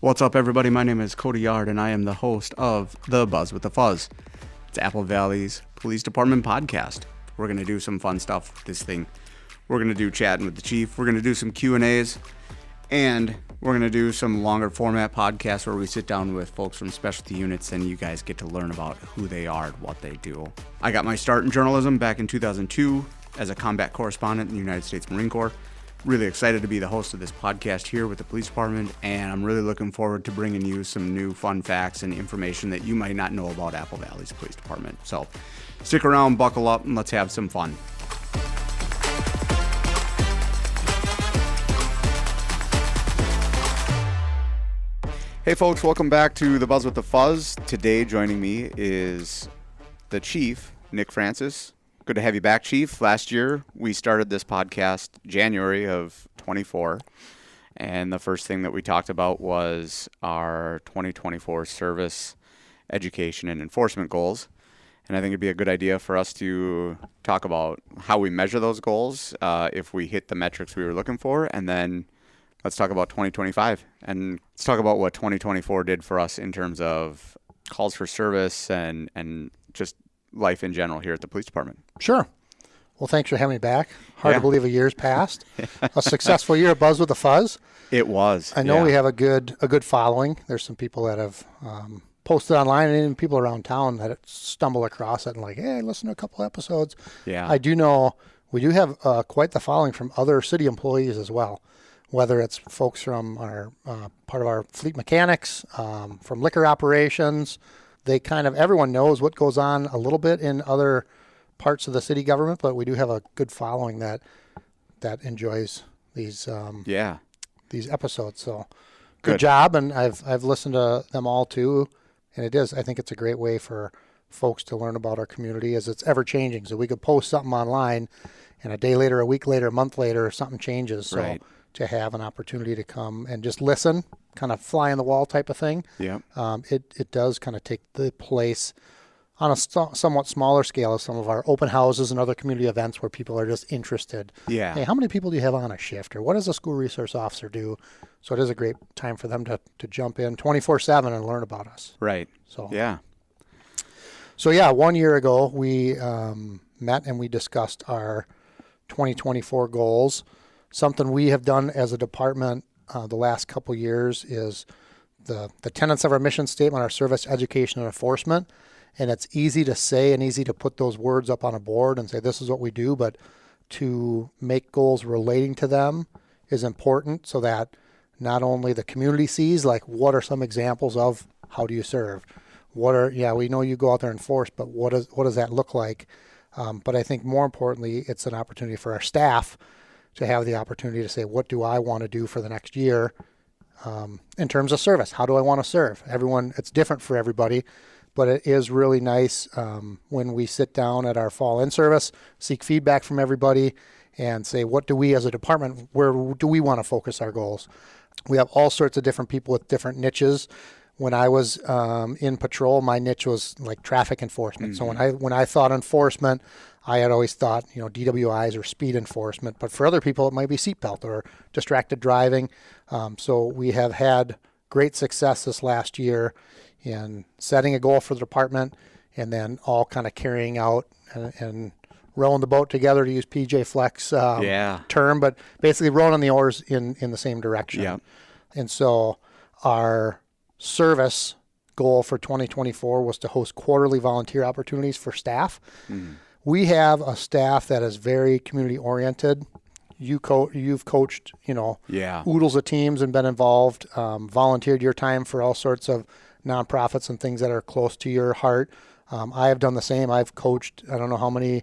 What's up, everybody? My name is Cody Yard, and I am the host of The Buzz with the Fuzz. It's Apple Valley's Police Department podcast. We're going to do some fun stuff with this thing. We're going to do chatting with the chief. We're going to do some Q&As, and we're going to do some longer format podcasts where we sit down with folks from specialty units, and you guys get to learn about who they are and what they do. I got my start in journalism back in 2002 as a combat correspondent in the United States Marine Corps. Really excited to be the host of this podcast here with the police department, and I'm really looking forward to bringing you some new fun facts and information that you might not know about Apple Valley's police department. So stick around, buckle up, and let's have some fun. Hey folks, welcome back to The Buzz with the Fuzz. Today joining me is the Chief, Nick Francis. Good to have you back, Chief. Last year, we started this podcast January of 24, and the first thing that we talked about was our 2024 service, education, and enforcement goals. And I think it'd be a good idea for us to talk about how we measure those goals, if we hit the metrics we were looking for, and then let's talk about 2025. And let's talk about what 2024 did for us in terms of calls for service and just life in general here at the police department. Sure. Well, thanks for having me back. Hard to believe a year's passed. A successful year at Buzz with the Fuzz. It was. I know we have a good following. There's some people that have posted online, and even people around town that stumble across it and like, hey, listen to a couple episodes. Yeah. I do know we do have quite the following from other city employees as well, whether it's folks from our part of our fleet mechanics, from liquor operations. Everyone knows what goes on a little bit in other parts of the city government, but we do have a good following that enjoys these episodes. So good job. And I've listened to them all too. And I think it's a great way for folks to learn about our community as it's ever changing. So we could post something online and a day later, a week later, a month later, something changes. So right. To have an opportunity to come and just listen, kind of fly on the wall type of thing. Yeah. It does kind of take the place on a somewhat smaller scale of some of our open houses and other community events where people are just interested. Yeah. Hey, how many people do you have on a shift, or what does a school resource officer do? So it is a great time for them to jump in 24/7 and learn about us. Right. So 1 year ago we met and we discussed our 2024 goals. Something we have done as a department the last couple years is the tenets of our mission statement, our service, education, and enforcement. And it's easy to say and easy to put those words up on a board and say, this is what we do. But to make goals relating to them is important so that not only the community sees, like, what are some examples of how do you serve? We know you go out there and enforce, but what does that look like? But I think more importantly, it's an opportunity for our staff to have the opportunity to say, what do I want to do for the next year in terms of service? How do I want to serve? It's different for everybody, but it is really nice when we sit down at our fall in service, seek feedback from everybody, and say, what do we as a department, where do we want to focus our goals? We have all sorts of different people with different niches. When I was in patrol, my niche was like traffic enforcement. Mm-hmm. So when I thought enforcement, I had always thought, DWIs or speed enforcement. But for other people, it might be seatbelt or distracted driving. So we have had great success this last year in setting a goal for the department and then all kind of carrying out and rowing the boat together, to use PJ Fleck's term, but basically rowing on the oars in the same direction. Yeah. And so our service goal for 2024 was to host quarterly volunteer opportunities for staff. Mm. We have a staff that is very community oriented. You've coached, oodles of teams and been involved, volunteered your time for all sorts of nonprofits and things that are close to your heart. I have done the same. I've coached, I don't know how many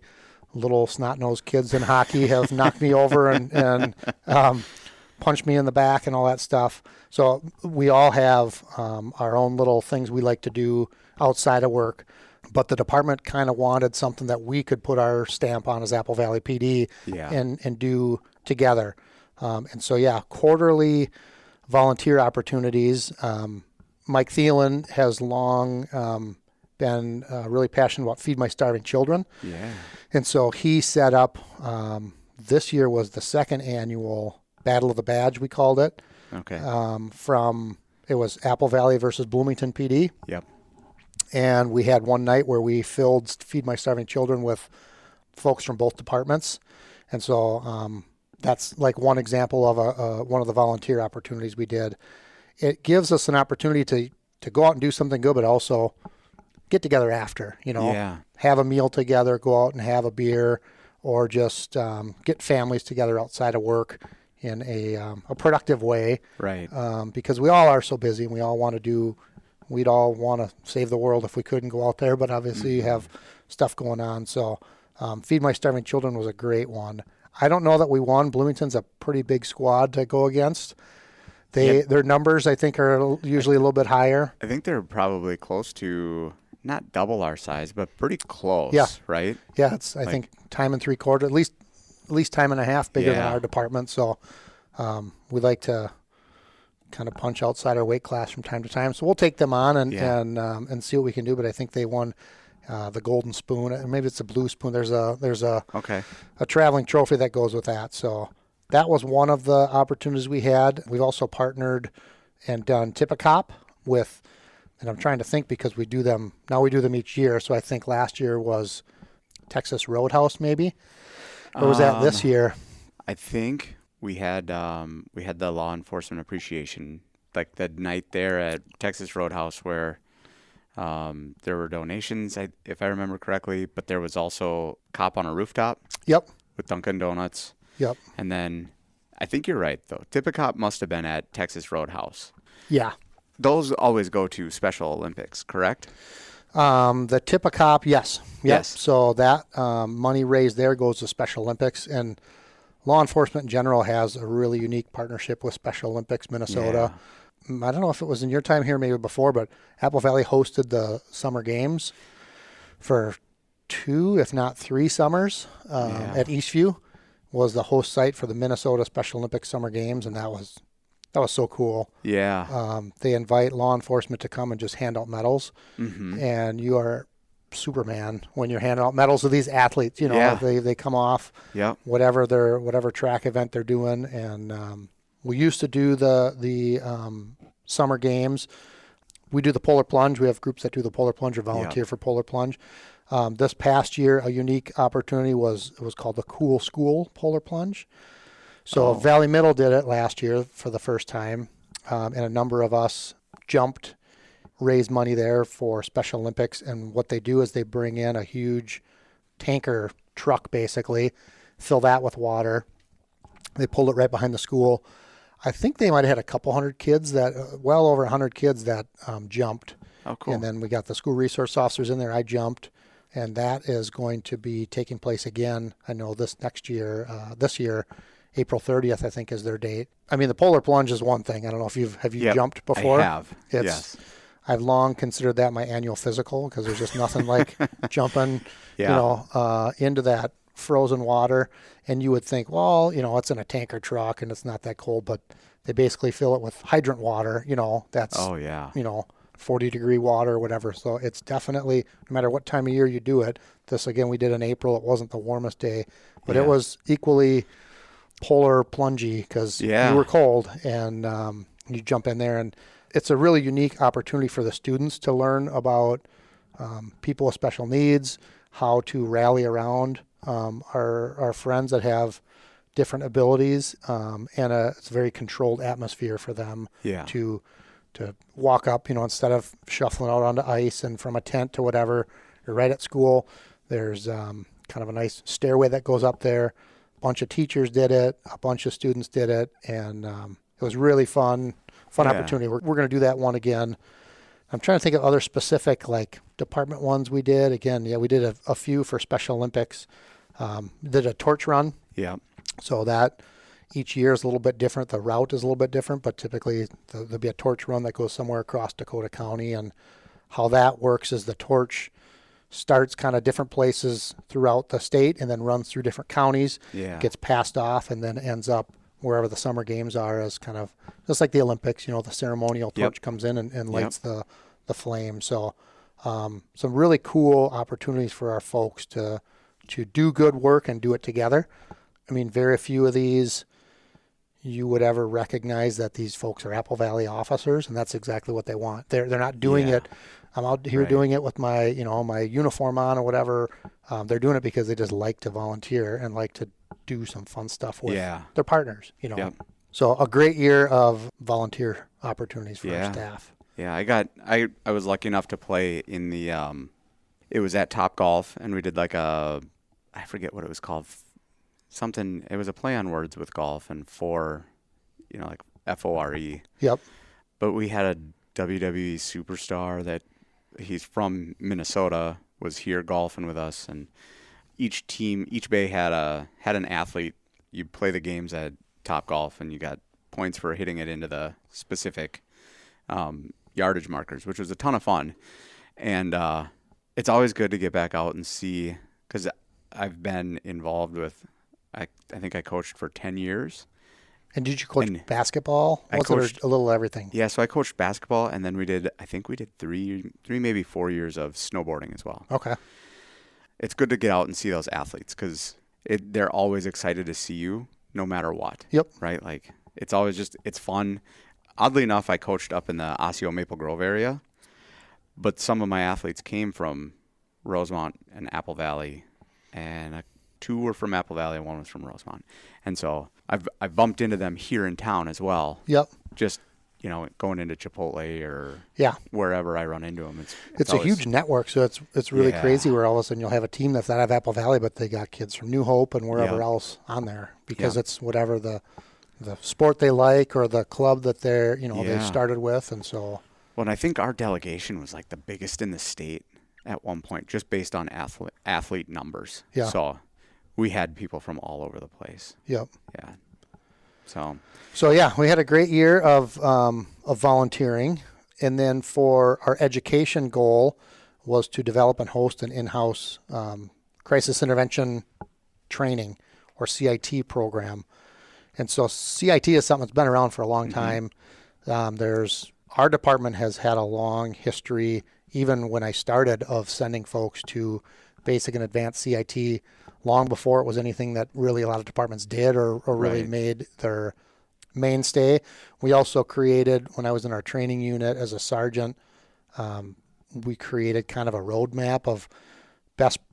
little snot-nosed kids in hockey have knocked me over and punched me in the back and all that stuff. So we all have our own little things we like to do outside of work. But the department kind of wanted something that we could put our stamp on as Apple Valley PD and do together. And so, quarterly volunteer opportunities. Mike Thielen has long been really passionate about Feed My Starving Children. Yeah. And so he set up, this year was the second annual Battle of the Badge, we called it. Okay. it was Apple Valley versus Bloomington PD. Yep. And we had one night where we filled Feed My Starving Children with folks from both departments. And so that's like one example of one of the volunteer opportunities we did. It gives us an opportunity to go out and do something good, but also get together after, have a meal together, go out and have a beer, or just get families together outside of work in a productive way. Right. Because we all are so busy and we'd all want to save the world if we couldn't go out there, but obviously you have stuff going on. So Feed My Starving Children was a great one. I don't know that we won. Bloomington's a pretty big squad to go against. Their numbers, I think, are usually a little bit higher. I think they're probably close to not double our size, but pretty close. Yeah. Right. Yeah, it's I think time and 3/4, at least time and a half bigger than our department. So we like to kind of punch outside our weight class from time to time. So we'll take them on and see what we can do. But I think they won the Golden Spoon. Maybe it's a Blue Spoon. There's a traveling trophy that goes with that. So that was one of the opportunities we had. We've also partnered and done Tip-A-Cop with, and I'm trying to think because we do them each year. So I think last year was Texas Roadhouse maybe. Or was that this year? I think we had the law enforcement appreciation, like the night there at Texas Roadhouse where there were donations, if I remember correctly, but there was also Cop on a Rooftop. Yep. With Dunkin' Donuts. Yep. And then I think you're right, though. Tip-A-Cop must have been at Texas Roadhouse. Yeah. Those always go to Special Olympics, correct? The Tip-A-Cop, yes. Yep. Yes. So that money raised there goes to Special Olympics. And law enforcement in general has a really unique partnership with Special Olympics Minnesota. Yeah. I don't know if it was in your time here, maybe before, but Apple Valley hosted the Summer Games for 2, if not 3 summers at Eastview. Was the host site for the Minnesota Special Olympics Summer Games, and that was so cool. Yeah. They invite law enforcement to come and just hand out medals, and you are Superman when you're handing out medals to these athletes. They come off whatever track event they're doing, and we used to do the Summer Games. We do the polar plunge. We have groups that do the polar plunge or volunteer for polar plunge. This past year, a unique opportunity was called the Cool School Polar Plunge. So Valley Middle did it last year for the first time, and a number of us jumped, raised money there for Special Olympics. And what they do is they bring in a huge tanker truck, basically, fill that with water. They pulled it right behind the school. I think they might have had a couple hundred kids well over 100 kids that jumped. Oh, cool. And then we got the school resource officers in there. I jumped. And that is going to be taking place again. I know this year, April 30th, I think is their date. I mean, the polar plunge is one thing. I don't know if have you jumped before? I have. Yes. I've long considered that my annual physical because there's just nothing like jumping, into that frozen water. And you would think, well, it's in a tanker truck and it's not that cold, but they basically fill it with hydrant water. That's 40-degree water or whatever. So it's definitely, no matter what time of year you do it, this, again, we did in April. It wasn't the warmest day, but it was equally polar plungy because you were cold and you jump in there. And it's a really unique opportunity for the students to learn about people with special needs, how to rally around our friends that have different abilities, and it's a very controlled atmosphere for them to walk up, instead of shuffling out onto ice and from a tent to whatever, you're right at school. There's kind of a nice stairway that goes up there. A bunch of teachers did it. A bunch of students did it. And it was really fun opportunity. We're going to do that one again. I'm trying to think of other specific department ones we did. Again, we did a few for Special Olympics. Did a torch run. Yeah. So that each year is a little bit different. The route is a little bit different, but typically there'll be a torch run that goes somewhere across Dakota County. And how that works is the torch starts kind of different places throughout the state and then runs through different counties, gets passed off, and then ends up wherever the summer games are as kind of just like the Olympics, the ceremonial torch comes in and lights the flame. So some really cool opportunities for our folks to do good work and do it together. I mean, very few of these you would ever recognize that these folks are Apple Valley officers, and that's exactly what they want. They're not doing it. I'm out here doing it with my my uniform on or whatever. They're doing it because they just like to volunteer and like to do some fun stuff with their partners. Yep. So a great year of volunteer opportunities for our staff. Yeah, I was lucky enough to play in the it was at Top Golf, and we did like I forget what it was called. Something, it was a play on words with golf and like FORE. Yep. But we had a WWE superstar that he's from Minnesota, was here golfing with us, and each bay had an athlete. You play the games at Top Golf, and you got points for hitting it into the specific yardage markers, which was a ton of fun. And it's always good to get back out and see, because I've been involved with, I think I coached for 10 years. And did you coach basketball? I coached a little everything. Yeah, so I coached basketball, and then we did 3 maybe 4 years of snowboarding as well. Okay. It's good to get out and see those athletes, because they're always excited to see you no matter what. Yep. Right? Like, it's always it's fun. Oddly enough, I coached up in the Osseo Maple Grove area, but some of my athletes came from Rosemont and Apple Valley, and 2 were from Apple Valley and 1 was from Rosemont. And so I've bumped into them here in town as well. Yep. Just, going into Chipotle or wherever I run into them. It's a huge network, so it's really crazy where all of a sudden you'll have a team that's not out of Apple Valley, but they got kids from New Hope and wherever else on there, because it's whatever the sport they like or the club that they started with. And so. Well, and I think our delegation was like the biggest in the state at one point, just based on athlete numbers. Yeah. So we had people from all over the place. Yep. Yeah. So we had a great year of volunteering, and then for our education goal was to develop and host an in-house crisis intervention training or CIT program. And so CIT is something that's been around for a long time. Our department has had a long history, even when I started, of sending folks to basic and advanced CIT long before it was anything that really a lot of departments did or really made their mainstay. We also created, when I was in our training unit as a sergeant, we created kind of a roadmap of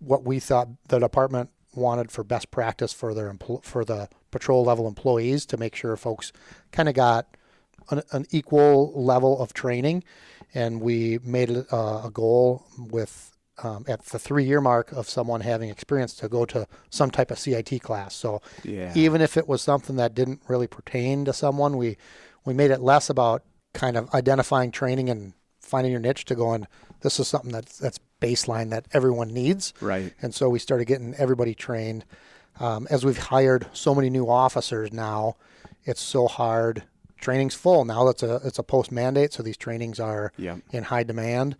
what we thought the department wanted for best practice for the patrol level employees, to make sure folks kind of got an equal level of training. And we made it a goal with at the 3-year mark of someone having experience to go to some type of CIT class. So even if it was something that didn't really pertain to someone, we made it less about kind of identifying training and finding your niche to going, this is something that's baseline that everyone needs. Right. And so we started getting everybody trained. As we've hired so many new officers now, it's so hard. Training's full now. It's a post mandate, so these trainings are in high demand.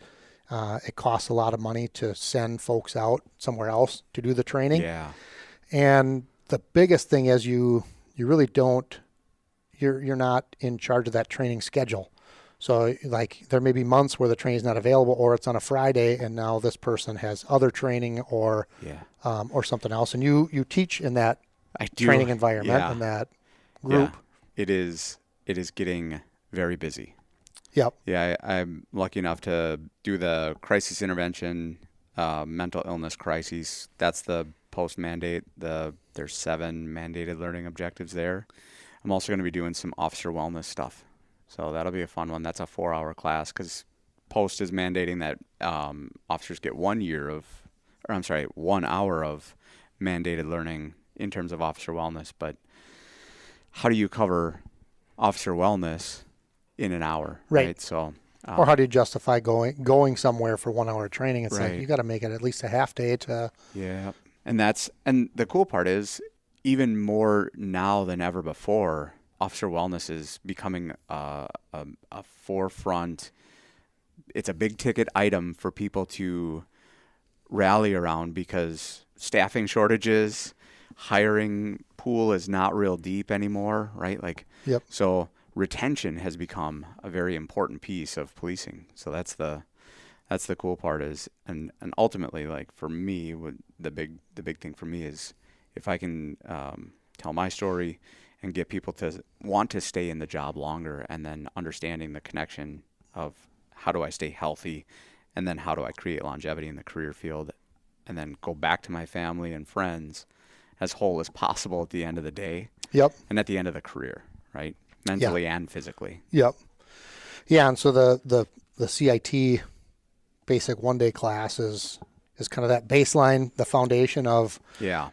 It costs a lot of money to send folks out somewhere else to do the training. Yeah. And the biggest thing is you really don't, you're not in charge of that training schedule. So like there may be months where the training's not available, or it's on a Friday and now this person has other training or something else. And you teach in that training environment in that group. Yeah. It is getting very busy. Yep. Yeah, I'm lucky enough to do the crisis intervention, mental illness crises. That's the post-mandate. There's 7 mandated learning objectives there. I'm also going to be doing some officer wellness stuff. So that'll be a fun one. That's a 4-hour class, because post is mandating that officers get 1 hour of mandated learning in terms of officer wellness. But how do you cover officer wellness in an hour? Right. So, or how do you justify going somewhere for 1 hour training? It's like you got to make it at least a half day to. Yeah. And the cool part is, even more now than ever before, officer wellness is becoming a forefront. It's a big ticket item for people to rally around, because staffing shortages, hiring pool is not real deep anymore, right? So retention has become a very important piece of policing. So that's the cool part is, and ultimately, like for me, the big thing for me is if I can tell my story and get people to want to stay in the job longer, and then understanding the connection of how do I stay healthy, and then how do I create longevity in the career field, and then go back to my family and friends as whole as possible at the end of the day. Yep. And at the end of the career, right? Mentally and physically. Yep. Yeah, and so the CIT basic one-day class is kind of that baseline, the foundation of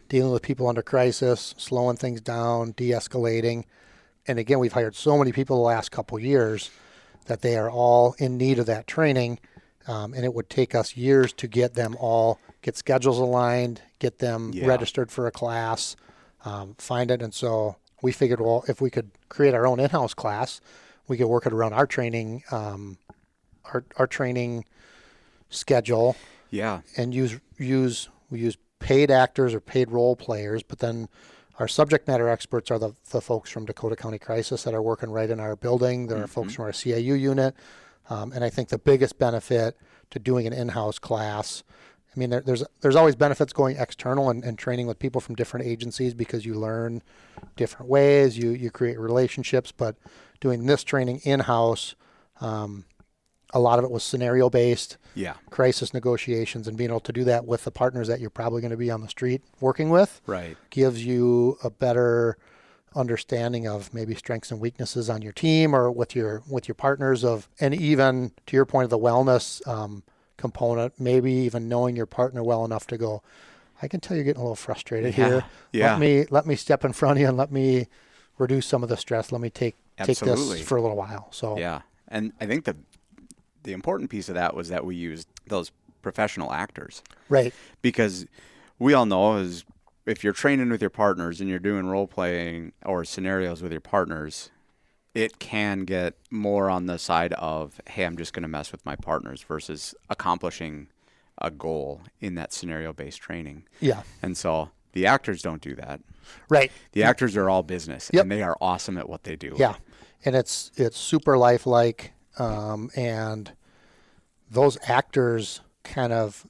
dealing with people under crisis, slowing things down, de-escalating. And again, we've hired so many people the last couple of years that they are all in need of that training. And it would take us years to get them all, get schedules aligned, get them registered for a class, find it. And so we figured, well, if we could create our own in-house class, we could work it around our training, our training schedule. Yeah. And we use paid actors or paid role players, but then our subject matter experts are the folks from Dakota County Crisis that are working right in our building. There are folks from our CIU unit. And I think the biggest benefit to doing an in-house class, I mean, there's always benefits going external and training with people from different agencies because you learn different ways, you create relationships, but doing this training in-house, a lot of it was scenario-based, crisis negotiations, and being able to do that with the partners that you're probably going to be on the street working with gives you a better understanding of maybe strengths and weaknesses on your team or with your partners and even to your point of the wellness component, maybe even knowing your partner well enough to go, I can tell you're getting a little frustrated here. Let me step in front of you and let me reduce some of the stress. Let me take this for a little while. So and I think the important piece of that was that we used those professional actors. Right. Because we all know is if you're training with your partners and you're doing role playing or scenarios with your partners, it can get more on the side of, hey, I'm just going to mess with my partners versus accomplishing a goal in that scenario-based training. Yeah. And so the actors don't do that. Right. The actors are all business, and they are awesome at what they do. Yeah. And it's super lifelike. And those actors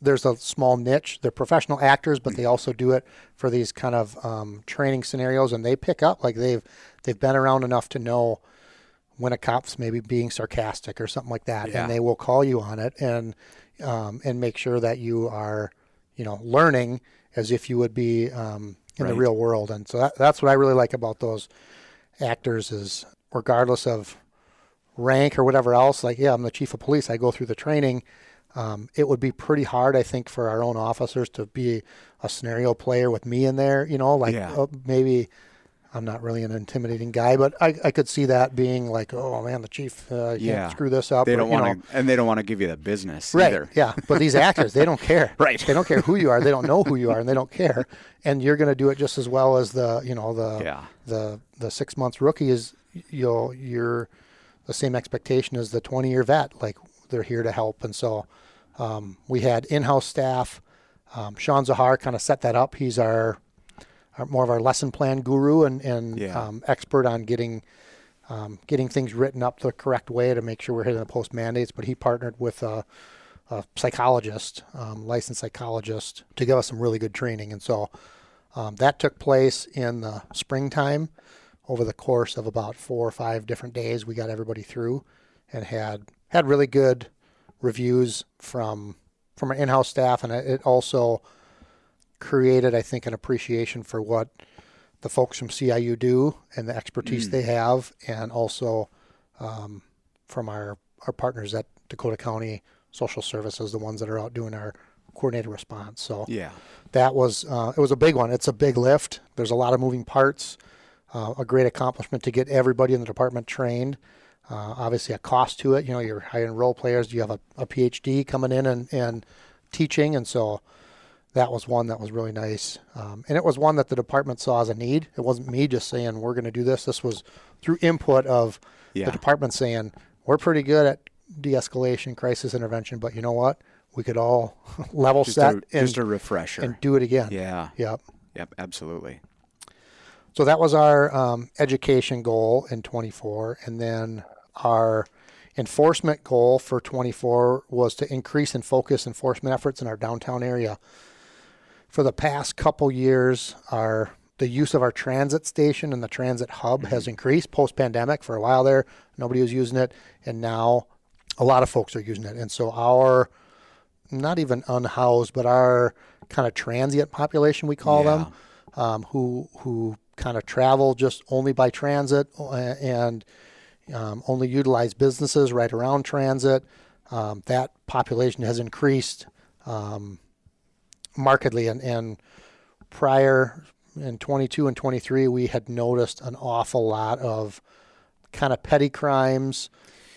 there's a small niche. They're professional actors, but they also do it for these kind of training scenarios, and they pick up like they've been around enough to know when a cop's maybe being sarcastic or something like that, and they will call you on it and make sure that you are, learning as if you would be in the real world. And so that's what I really like about those actors is regardless of rank or whatever else, like, I'm the chief of police, I go through the training. It would be pretty hard, I think, for our own officers to be a scenario player with me in there, maybe I'm not really an intimidating guy, but I could see that being like, oh man, the chief, can't screw this up. They don't want to, and they don't want to give you the business either. Yeah. But these actors, they don't care. Right. They don't care who you are. They don't know who you are, and they don't care. And you're going to do it just as well as the 6 months rookie is. You're the same expectation as the 20-year vet. Like they're here to help, and so we had in-house staff. Sean Zahar kind of set that up. He's our more of our lesson plan guru and expert on getting things written up the correct way to make sure we're hitting the post mandates. But he partnered with a psychologist, licensed psychologist, to give us some really good training. And so that took place in the springtime. Over the course of about 4 or 5 different days, we got everybody through and had really good reviews from our in-house staff, and it also created, I think, an appreciation for what the folks from CIU do and the expertise they have, and also from our partners at Dakota County Social Services, the ones that are out doing our coordinated response. So that was it was a big one. It's a big lift. There's a lot of moving parts. A great accomplishment to get everybody in the department trained. Obviously a cost to it. You're hiring role players. You have a PhD coming in and teaching. And so that was one that was really nice. And it was one that the department saw as a need. It wasn't me just saying, we're going to do this. This was through input of the department saying, we're pretty good at de-escalation, crisis intervention, but you know what? We could all level set just a refresher and do it again. Yeah. Yep. Absolutely. So that was our education goal in 24. And then our enforcement goal for 24 was to increase and focus enforcement efforts in our downtown area. For the past couple years, the the use of our transit station and the transit hub has increased post-pandemic. For a while there, nobody was using it, and now a lot of folks are using it. And so our, not even unhoused, but our kind of transient population, we call them, who kind of travel just only by transit and only utilize businesses right around transit, that population has increased markedly. And prior in 22 and 23, we had noticed an awful lot of kind of petty crimes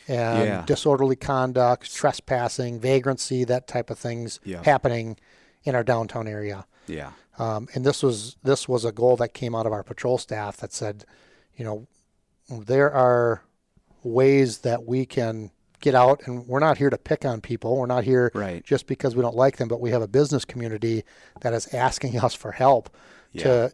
and disorderly conduct, trespassing, vagrancy, that type of things happening in our downtown area. Yeah. And this was a goal that came out of our patrol staff that said, there are ways that we can get out, and we're not here to pick on people. We're not here just because we don't like them, but we have a business community that is asking us for help to,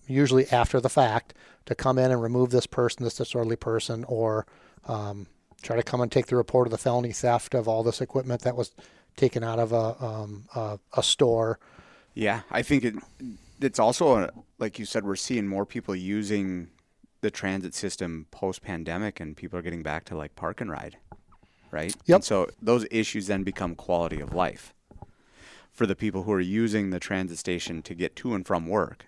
usually after the fact, to come in and remove this person, this disorderly person, or try to come and take the report of the felony theft of all this equipment that was taken out of a store. Yeah, I think it's also, like you said, we're seeing more people using the transit system post-pandemic, and people are getting back to like park and ride, right? Yep. And so those issues then become quality of life for the people who are using the transit station to get to and from work.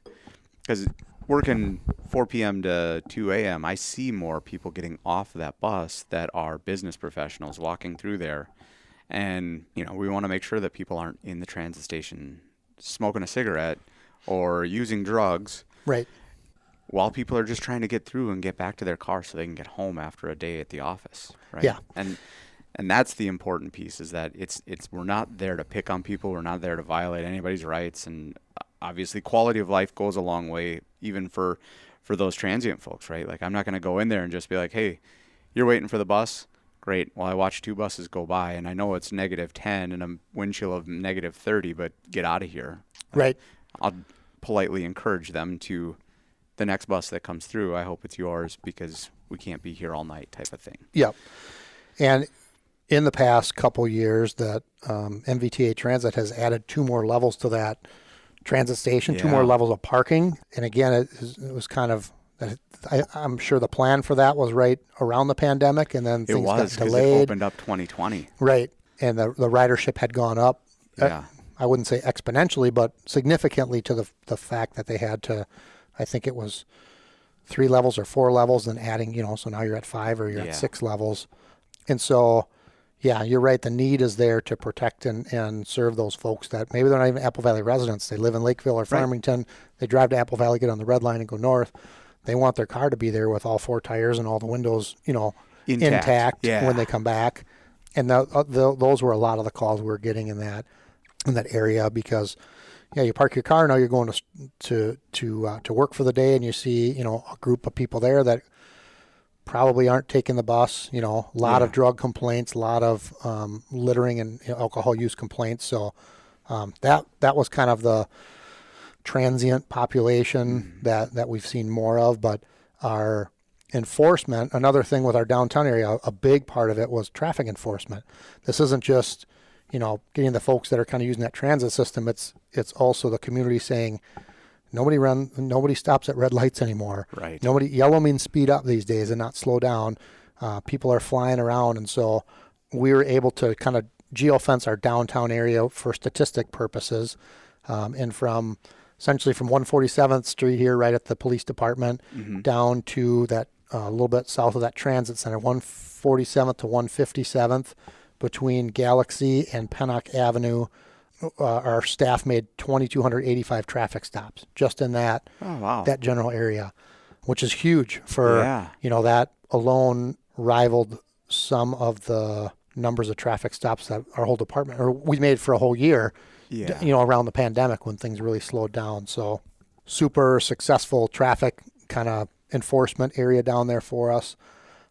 Because working 4 p.m. to 2 a.m., I see more people getting off that bus that are business professionals walking through there. And, we want to make sure that people aren't in the transit station smoking a cigarette or using drugs. Right. While people are just trying to get through and get back to their car so they can get home after a day at the office. Right. Yeah. And that's the important piece, is that it's we're not there to pick on people. We're not there to violate anybody's rights. And obviously quality of life goes a long way, even for those transient folks, right? Like, I'm not going to go in there and just be like, hey, you're waiting for the bus? Great. Well, I watched 2 buses go by, and I know it's -10 and a wind chill of -30, but get out of here. Right. I'll politely encourage them to the next bus that comes through. I hope it's yours, because we can't be here all night, type of thing. Yep. And in the past couple years, that MVTA Transit has added 2 more levels to that transit station, 2 more levels of parking. And again, it was kind of, I'm sure the plan for that was right around the pandemic, and then things got delayed. It opened up 2020. Right. And the ridership had gone up. Yeah. I wouldn't say exponentially, but significantly, to the fact that they had to, I think it was 3 levels or 4 levels, and adding, so now you're at 5 or you're at 6 levels. And so, yeah, you're right. The need is there to protect and serve those folks that maybe they're not even Apple Valley residents. They live in Lakeville or Farmington. Right. They drive to Apple Valley, get on the red line, and go north. They want their car to be there with all 4 tires and all the windows, intact when they come back. And those were a lot of the calls we were getting in that area, because you park your car, now you're going to work for the day, and you see a group of people there that probably aren't taking the bus. A lot of drug complaints, a lot of littering and alcohol use complaints. So that was kind of the transient population that we've seen more of. But our enforcement, another thing with our downtown area, a big part of it was traffic enforcement. This isn't just getting the folks that are kind of using that transit system. It's also the community saying, nobody stops at red lights anymore. Right. Yellow means speed up these days and not slow down. People are flying around. And so we were able to kind of geofence our downtown area for statistic purposes. And essentially from 147th Street here, right at the police department, down to that a little bit south of that transit center, 147th to 157th, between Galaxy and Pennock Avenue, our staff made 2,285 traffic stops just in that general area, which is huge for, that alone rivaled some of the numbers of traffic stops that our whole department, or we made for a whole year, around the pandemic when things really slowed down. So super successful traffic kind of enforcement area down there for us.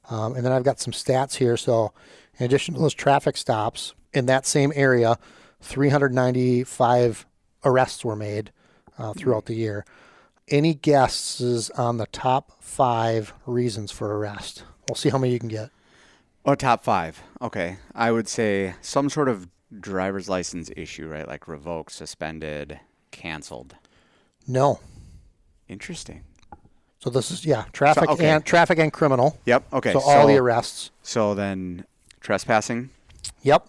And then I've got some stats here. So in addition to those traffic stops in that same area, 395 arrests were made throughout the year. Any guesses on the top 5 reasons for arrest? We'll see how many you can get. Oh, top 5. Okay. I would say some sort of driver's license issue, right? Like revoked, suspended, canceled. No. Interesting. So this is traffic and criminal. Yep. Okay. So all the arrests. So then trespassing. Yep.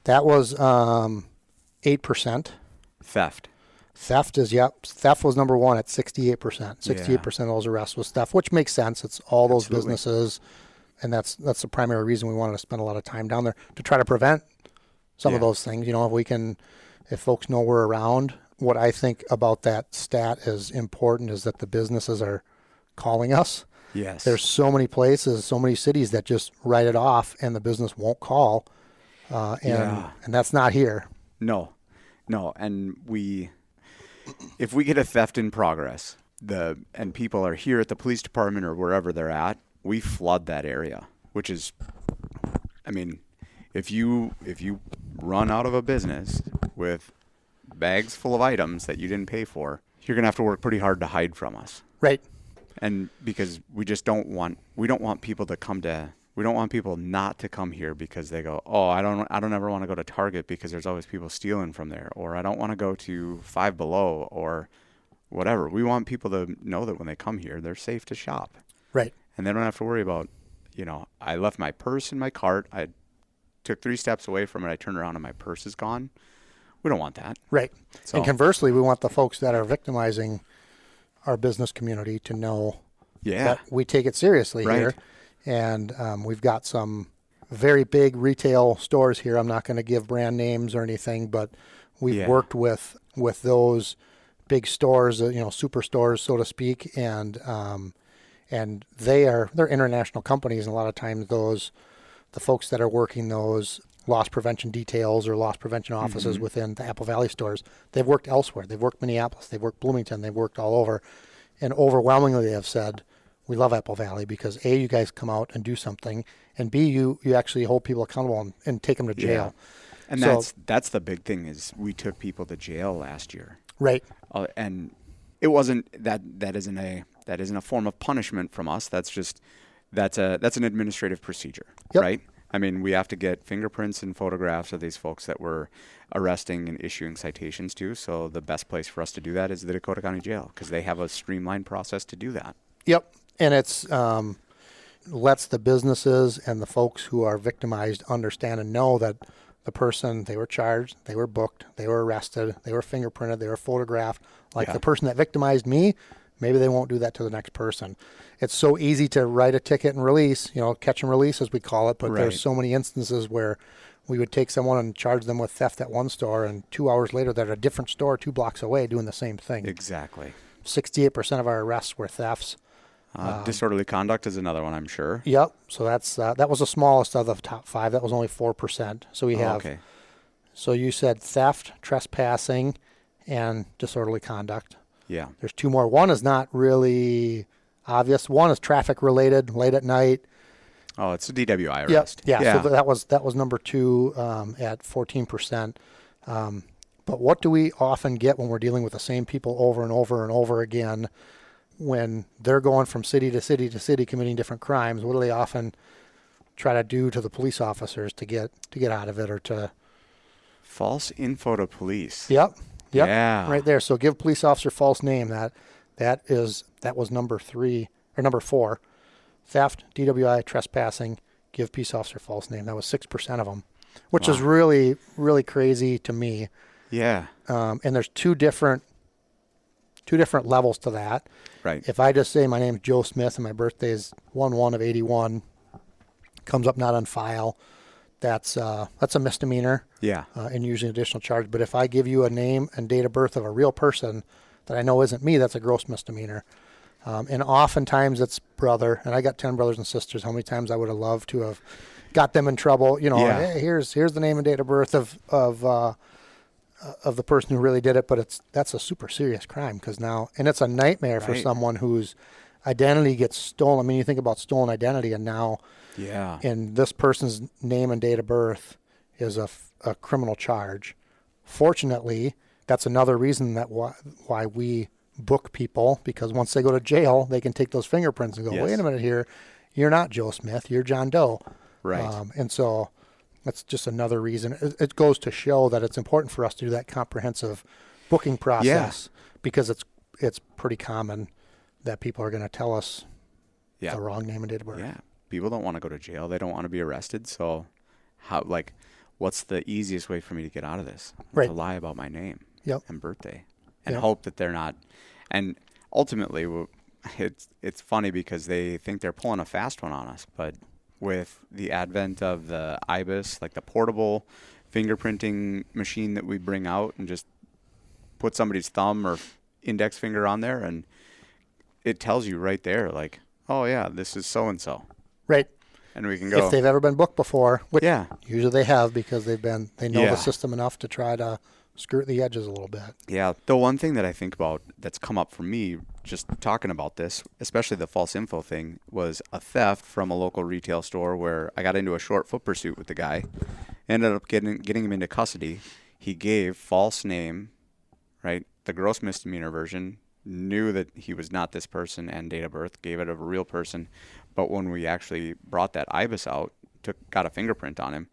That was 8%. Theft. Theft was number one at 68%. 68% of those arrests was theft, which makes sense. It's all those businesses, and that's the primary reason we wanted to spend a lot of time down there to try to prevent some of those things. If folks know we're around, what I think about that stat is important is that the businesses are calling us. Yes. There's so many places, so many cities that just write it off, and the business won't call, and that's not here. No, and if we get a theft in progress, and people are here at the police department or wherever they're at, we flood that area, which is, if you run out of a business with bags full of items that you didn't pay for, you're going to have to work pretty hard to hide from us. Right. And because we don't want people not to come here because they go, oh, I don't ever want to go to Target because there's always people stealing from there, or I don't want to go to Five Below or whatever. We want people to know that when they come here, they're safe to shop. Right. And they don't have to worry about, I left my purse in my cart. I took 3 steps away from it. I turned around and my purse is gone. We don't want that. Right. So, and conversely, we want the folks that are victimizing our business community to know that we take it seriously here. And we've got some very big retail stores here. I'm not going to give brand names or anything, but we've worked with those big stores, superstores, so to speak, and they're international companies, and a lot of times the folks that are working those loss prevention details or loss prevention offices within the Apple Valley stores, they've worked elsewhere. They've worked Minneapolis, they've worked Bloomington, they've worked all over, and overwhelmingly they have said, we love Apple Valley because A, you guys come out and do something, and B, you actually hold people accountable and take them to jail. And that's the big thing is we took people to jail last year. Right. And it wasn't that isn't a form of punishment from us. That's an administrative procedure, right? We have to get fingerprints and photographs of these folks that we're arresting and issuing citations to. So the best place for us to do that is the Dakota County Jail because they have a streamlined process to do that. Yep. And it's lets the businesses and the folks who are victimized understand and know that the person, they were charged, they were booked, they were arrested, they were fingerprinted, they were photographed. The person that victimized me, maybe they won't do that to the next person. It's so easy to write a ticket and release, catch and release as we call it, but there's so many instances where we would take someone and charge them with theft at one store, and 2 hours later they're at a different store 2 blocks away doing the same thing. Exactly. 68% of our arrests were thefts. Disorderly conduct is another one, I'm sure. Yep. So that's that was the smallest of the top 5. That was only 4%. So we have. Okay. So you said theft, trespassing, and disorderly conduct. Yeah. There's 2 more. One is not really obvious. One is traffic related, late at night. Oh, it's a DWI arrest. Yep. Yeah. So that was number 2 at 14%. But what do we often get when we're dealing with the same people over and over and over again? When they're going from city to city to city committing different crimes, what do they often try to do to the police officers to get out of it or to false info to police? Yep. Yeah. Right there. So give police officer false name. That was number 3 or number 4. Theft, DWI, trespassing, give police officer false name. That was 6% of them, which is really, really crazy to me. Yeah. And there's two different levels to that. Right. If I just say my name's Joe Smith and my birthday is 1/1 of 81, comes up not on file, that's a misdemeanor. Yeah. And usually an additional charge. But if I give you a name and date of birth of a real person that I know isn't me, that's a gross misdemeanor. And oftentimes it's brother, and I got 10 brothers and sisters. How many times I would have loved to have got them in trouble? Hey, here's the name and date of birth of the person who really did it, but that's a super serious crime and it's a nightmare for someone whose identity gets stolen. You think about stolen identity, and now, and this person's name and date of birth is a criminal charge. Fortunately, that's another reason that why we book people, because once they go to jail, they can take those fingerprints and go, wait a minute here, you're not Joe Smith, you're John Doe. Right. And so that's just another reason. It goes to show that it's important for us to do that comprehensive booking process because it's pretty common that people are going to tell us Yeah. the wrong name and date of birth. Yeah. People don't want to go to jail. They don't want to be arrested. So what's the easiest way for me to get out of this? Right. To lie about my name Yep. and birthday and Yep. hope that they're not. And ultimately, it's funny because they think they're pulling a fast one on us. But with the advent of the IBIS, like the portable fingerprinting machine that we bring out and just put somebody's thumb or index finger on there, and it tells you right there, like, oh, yeah, this is so-and-so. Right. And we can go. If they've ever been booked before, which Yeah. usually they have because they know Yeah. the system enough to try to skirt the edges a little bit. Yeah. The one thing that I think about that's come up for me just talking about this, especially the false info thing, was a theft from a local retail store where I got into a short foot pursuit with the guy. Ended up getting him into custody. He gave false name, right? The gross misdemeanor version, knew that he was not this person and date of birth, gave it a real person. But when we actually brought that IBIS out, got a fingerprint on him,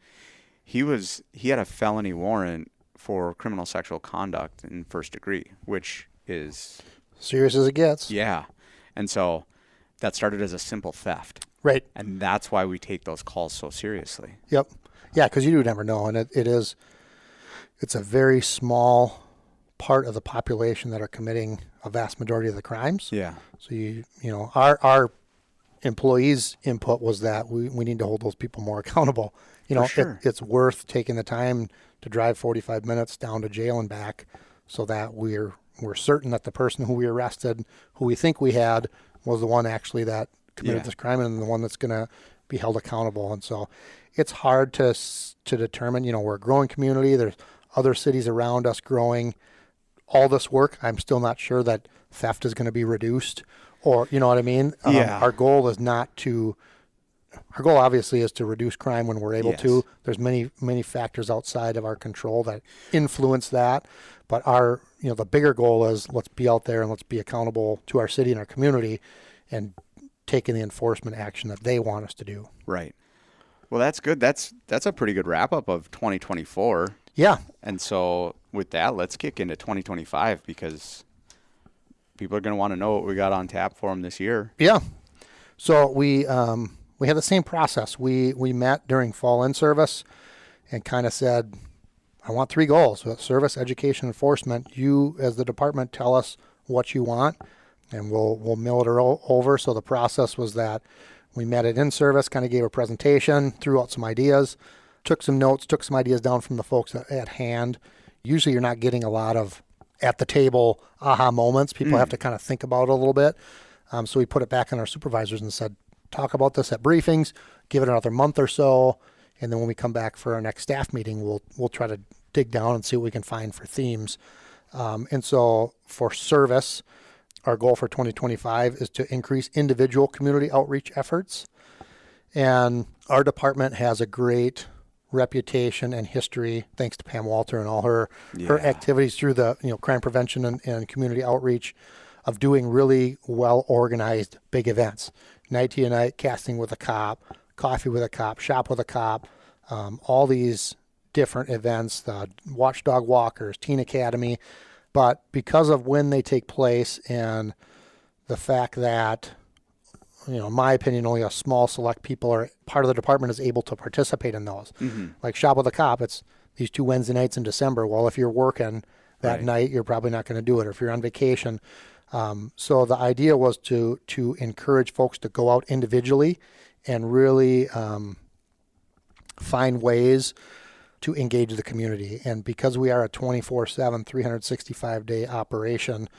he had a felony warrant for criminal sexual conduct in first degree, which is Serious as it gets. yeah. And so that started as a simple theft. Right. And that's why we take those calls so seriously. Yep. Yeah, because you do never know. And it's a very small part of the population that are committing a vast majority of the crimes. Yeah. So our employees' input was that we need to hold those people more accountable. For sure. It's worth taking the time to drive 45 minutes down to jail and back so that we're certain that the person who we arrested, who we think we had, was the one actually that committed this crime and the one that's going to be held accountable. And so it's hard to determine, we're a growing community. There's other cities around us growing. All this work, I'm still not sure that theft is going to be reduced, or you know what I mean? Yeah. Our goal obviously is to reduce crime when we're able to. There's many factors outside of our control that influence that, but the bigger goal is let's be out there and let's be accountable to our city and our community and taking the enforcement action that they want us to do. Right. Well, that's good. That's a pretty good wrap up of 2024. Yeah. And so with that, let's kick into 2025 because people are going to want to know what we got on tap for them this year. Yeah. So we had the same process. We met during fall in service and kind of said, I want 3 goals: service, education, enforcement. You, as the department, tell us what you want, and we'll mill it over. So the process was that we met at in service, kind of gave a presentation, threw out some ideas, took some notes, took some ideas down from the folks at hand. Usually you're not getting a lot of at the table aha moments. People have to kind of think about it a little bit. So we put it back on our supervisors and said, talk about this at briefings, give it another month or so, and then when we come back for our next staff meeting, we'll try to dig down and see what we can find for themes. And so for service, our goal for 2025 is to increase individual community outreach efforts. And our department has a great reputation and history, thanks to Pam Walter and all her activities through the crime prevention and community outreach, of doing really well organized big events. Night to Night, Casting with a Cop, Coffee with a Cop, Shop with a Cop, all these different events, the Watchdog Walkers, Teen Academy. But because of when they take place and the fact that, in my opinion, only a small select people are part of the department is able to participate in those. Mm-hmm. Like Shop with a Cop, it's these 2 Wednesday nights in December. Well, if you're working that night, you're probably not going to do it. Or if you're on vacation. So the idea was to encourage folks to go out individually and really find ways to engage the community. And because we are a 24/7, 365-day operation,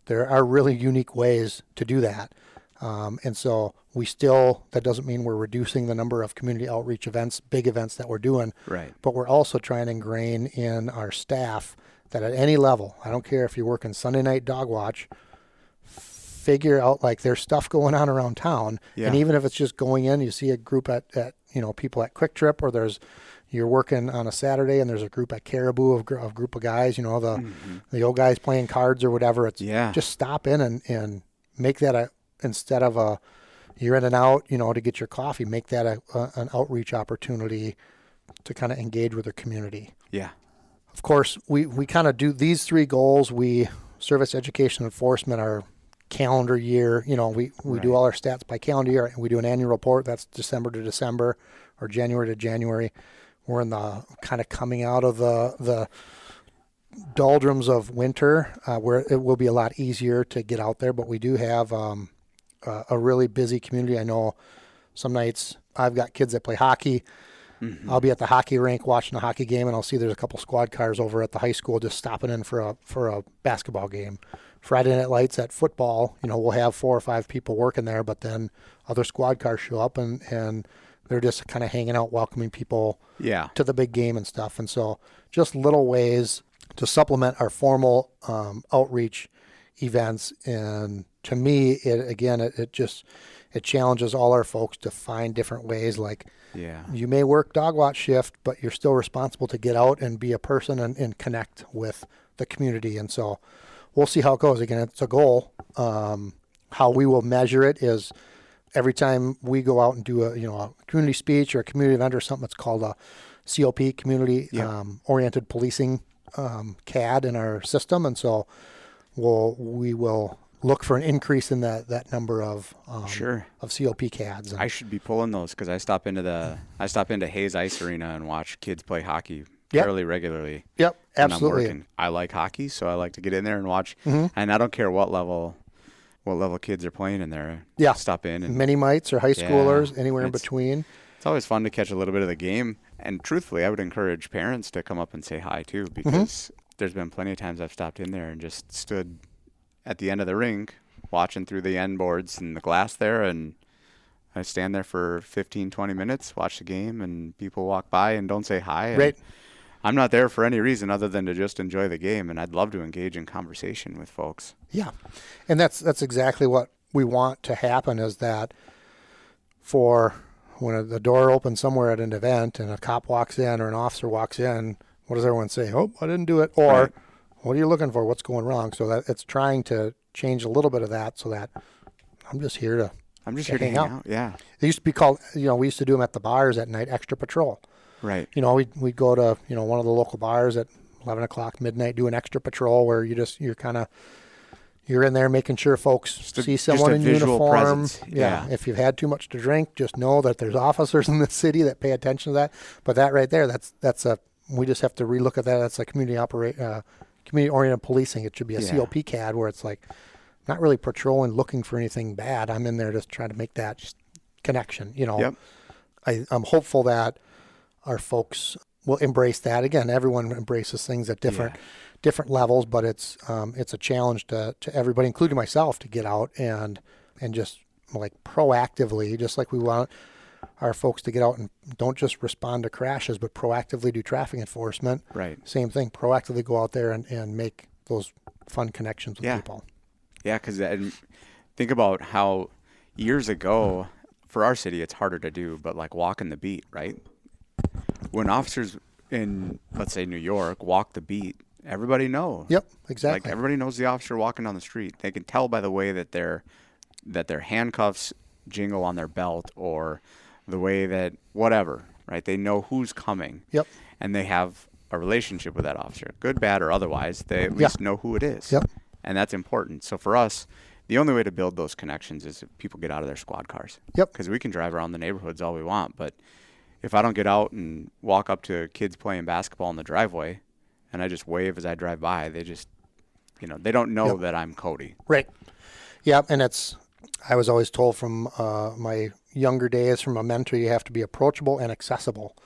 there are really unique ways to do that. And so that doesn't mean we're reducing the number of community outreach events, big events that we're doing. Right. But we're also trying to ingrain in our staff that at any level, I don't care if you're working Sunday night dog watch, figure out there's stuff going on around town. Yeah. And even if it's just going in, you see a group at people at Quick Trip, or you're working on a Saturday and there's a group at Caribou of group of guys, the old guys playing cards or whatever. It's just stop in and make that instead of you're in and out, to get your coffee, make that an outreach opportunity to kind of engage with the community. Yeah. Of course, we kind of do these 3 goals. We service education enforcement, our calendar year, we do all our stats by calendar year, and we do an annual report. That's December to December or January to January. We're in the kind of coming out of the doldrums of winter, where it will be a lot easier to get out there, but we do have a really busy community. I know some nights I've got kids that play hockey. Mm-hmm. I'll be at the hockey rink watching a hockey game, and I'll see there's a couple squad cars over at the high school just stopping in for a basketball game. Friday Night Lights at football, we'll have 4 or 5 people working there, but then other squad cars show up and they're just kind of hanging out, welcoming people to the big game and stuff. And so just little ways to supplement our formal outreach events. And to me, it challenges all our folks to find different ways. Like, you may work dog watch shift, but you're still responsible to get out and be a person and connect with the community. And so we'll see how it goes. Again, it's a goal. How we will measure it is every time we go out and do a community speech or a community event or something. It's called a COP, Community Oriented Policing CAD in our system, and so we will look for an increase in that number of COP CADs. I should be pulling those because I stop into Hayes Ice Arena and watch kids play hockey fairly regularly. Yep, absolutely. I like hockey, so I like to get in there and watch. Mm-hmm. And I don't care what level kids are playing in there. Yeah, stop in and mini mites or high schoolers, anywhere in between. It's always fun to catch a little bit of the game. And truthfully, I would encourage parents to come up and say hi too, because there's been plenty of times I've stopped in there and just stood at the end of the rink watching through the end boards and the glass there, and I stand there for 15, 20 minutes, watch the game, and people walk by and don't say hi. Right. I'm not there for any reason other than to just enjoy the game, and I'd love to engage in conversation with folks. Yeah, and that's exactly what we want to happen, is that for when the door opens somewhere at an event and a cop walks in or an officer walks in, what does everyone say? Oh, I didn't do it. Or what are you looking for? What's going wrong? So that it's trying to change a little bit of that, so that I'm just here to hang out. Yeah. They used to be called, we used to do them at the bars at night, extra patrol. Right. We'd go to, one of the local bars at 11 o'clock, midnight, do an extra patrol where you're in there making sure folks see someone in uniform. Presence. Yeah. If you've had too much to drink, just know that there's officers in the city that pay attention to that. But that right there, we just have to relook at that. That's a community-oriented policing. It should be a COP CAD where it's like, not really patrolling, looking for anything bad. I'm in there just trying to make that connection. Yep. I'm hopeful that our folks will embrace that. Again, everyone embraces things at different levels, but it's a challenge to everybody, including myself, to get out and just like proactively, just like we want our folks to get out and don't just respond to crashes, but proactively do traffic enforcement. Right. Same thing, proactively go out there and make those fun connections with people. Yeah, because think about how years ago, for our city, it's harder to do, but like walking the beat, right? When officers in, let's say, New York walk the beat, everybody knows. Yep, exactly. Like everybody knows the officer walking down the street. They can tell by the way that their handcuffs jingle on their belt, or the way that whatever, right? They know who's coming. Yep. And they have a relationship with that officer, good, bad, or otherwise. They at least know who it is. Yep. And that's important. So for us, the only way to build those connections is if people get out of their squad cars. Yep. Because we can drive around the neighborhoods all we want, but if I don't get out and walk up to kids playing basketball in the driveway and I just wave as I drive by, they just, they don't know that I'm Cody. Right. Yeah. And I was always told from my younger days from a mentor, you have to be approachable and accessible.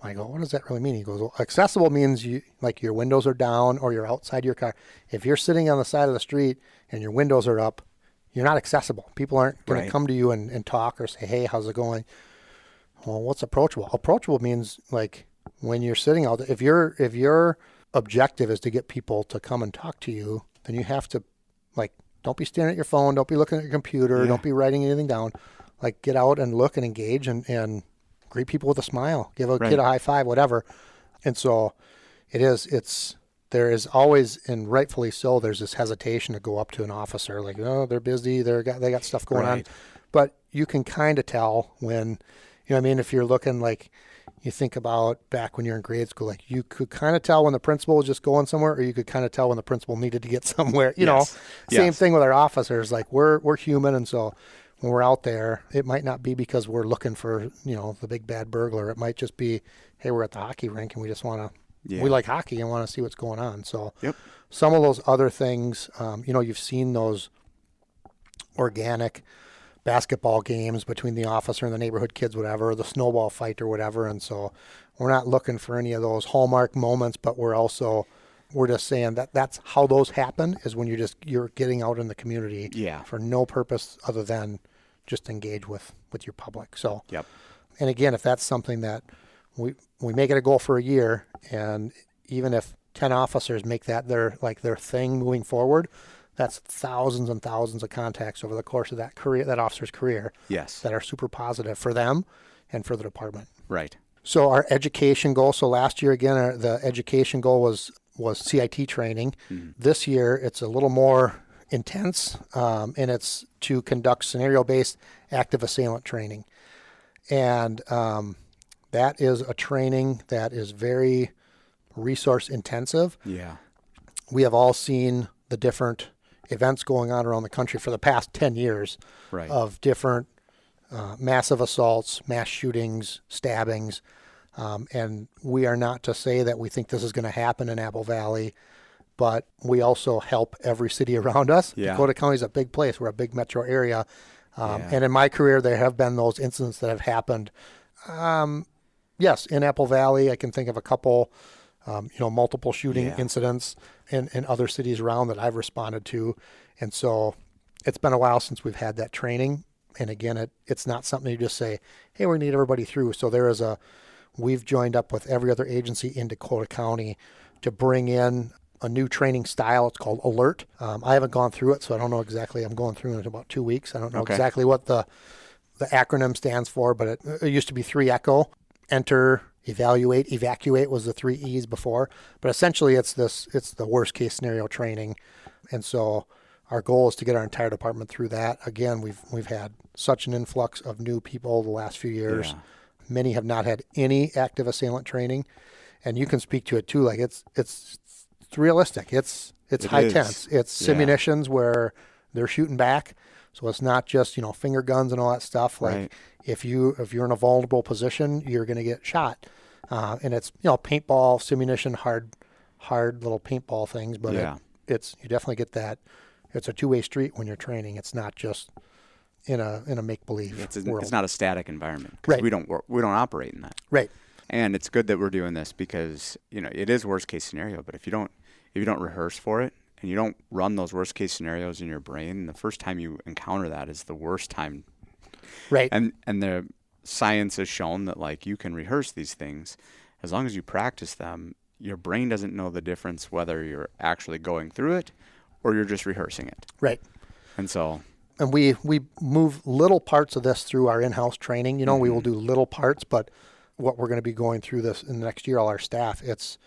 I go, what does that really mean? He goes, well, accessible means your windows are down or you're outside your car. If you're sitting on the side of the street and your windows are up, you're not accessible. People aren't going to come to you and talk or say, hey, how's it going? Well, what's approachable? Approachable means like when you're sitting out there, if your objective is to get people to come and talk to you, then you have to don't be staring at your phone, don't be looking at your computer, don't be writing anything down. Like get out and look and engage and greet people with a smile, give a kid a high five, whatever. And so there is always, and rightfully so, there's this hesitation to go up to an officer like, oh, they're busy, they got stuff going on. But you can kind of tell when, if you're looking like you think about back when you're in grade school, like you could kind of tell when the principal was just going somewhere, or you could kind of tell when the principal needed to get somewhere. You know, same thing with our officers. Like we're human, and so when we're out there, it might not be because we're looking for, you know, the big bad burglar. It might just be, hey, we're at the hockey rink and we just want to, we like hockey and want to see what's going on. So some of those other things, you know, you've seen those organic basketball games between the officer and the neighborhood kids, whatever, the snowball fight or whatever. And so we're not looking for any of those hallmark moments, but we're just saying that that's how those happen, is when you're getting out in the community for no purpose other than just engage with your public. So, and again, if that's something that we make it a goal for a year, and even if 10 officers make that their thing moving forward, that's thousands and thousands of contacts over the course of that officer's career. That are super positive for them and for the department. Right. So our education goal. So last year, again, the education goal was CIT training. This year, it's a little more intense, and it's to conduct scenario-based active assailant training. And that is a training that is very resource intensive. We have all seen the different events going on around the country for the past 10 years of different massive assaults, mass shootings, stabbings. And we are not to say that we think this is going to happen in Apple Valley, but we also help every city around us. Dakota County is a big place. We're a big metro area. And in my career, there have been those incidents that have happened. Yes, in Apple Valley, I can think of a couple, multiple shooting incidents in other cities around that I've responded to. And so it's been a while since we've had that training. And again, it's not something you just say, hey, we need everybody through. So we've joined up with every other agency in Dakota County to bring in a new training style. It's called Alert. I haven't gone through it, so I don't know exactly. I'm going through it in about 2 weeks. I don't know exactly what the acronym stands for, but it used to be 3 ECHO. Enter, evaluate, evacuate was the 3 E's before. But essentially, it's the worst case scenario training. And so our goal is to get our entire department through that. Again, we've had such an influx of new people the last few years. Many have not had any active assailant training, and you can speak to it too. Like it's realistic. It's high tense. It's simunitions where they're shooting back. So it's not just, finger guns and all that stuff. Like if you're in a vulnerable position, you're going to get shot. And it's, paintball, simunition, hard little paintball things, but you definitely get that. It's a two-way street when you're training. It's not just in a make-believe world. It's not a static environment. We don't operate in that. Right. And it's good that we're doing this because, it is worst case scenario, but if you don't rehearse for it and you don't run those worst case scenarios in your brain, the first time you encounter that is the worst time. Right. And the science has shown that you can rehearse these things as long as you practice them. Your brain doesn't know the difference whether you're actually going through it or you're just rehearsing it. Right. And so. And we move little parts of this through our in-house training. We will do little parts, but what we're going to be going through this in the next year, all our staff, it's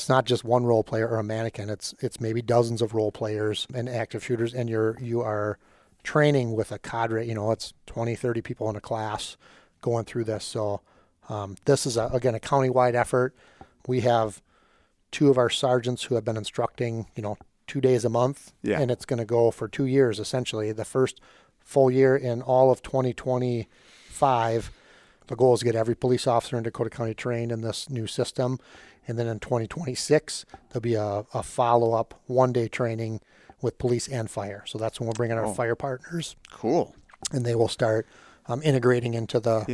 not just one role player or a mannequin. It's maybe dozens of role players and active shooters, and you are training with a cadre. It's 20, 30 people in a class going through this. So this is, again, a countywide effort. We have 2 of our sergeants who have been instructing, 2 days a month, and it's going to go for 2 years, essentially. The first full year in all of 2025, the goal is to get every police officer in Dakota County trained in this new system. And then in 2026, there'll be a follow-up 1-day training with police and fire. So that's when we're bringing our fire partners. Cool. And they will start integrating into the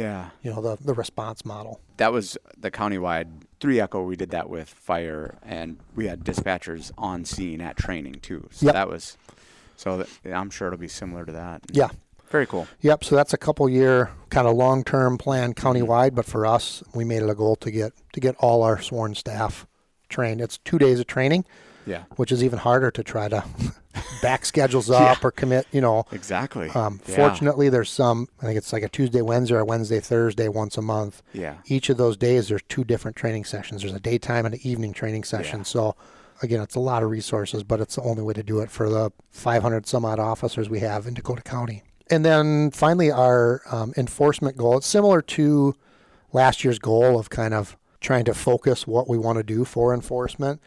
the response model. That was the countywide 3 ECHO. We did that with fire, and we had dispatchers on scene at training too. So I'm sure it'll be similar to that. Yeah. Very cool. Yep. So that's a couple-year kind of long-term plan countywide, but for us, we made it a goal to get all our sworn staff trained. It's 2 days of training. Yeah. Which is even harder to try to back schedules up or commit, Exactly. Fortunately, there's I think it's like a Tuesday, Wednesday, or Wednesday, Thursday once a month. Yeah. Each of those days, there's 2 different training sessions. There's a daytime and an evening training session. Yeah. So, again, it's a lot of resources, but it's the only way to do it for the 500 some odd officers we have in Dakota County. And then finally, our enforcement goal, it's similar to last year's goal of kind of trying to focus what we want to do for enforcement.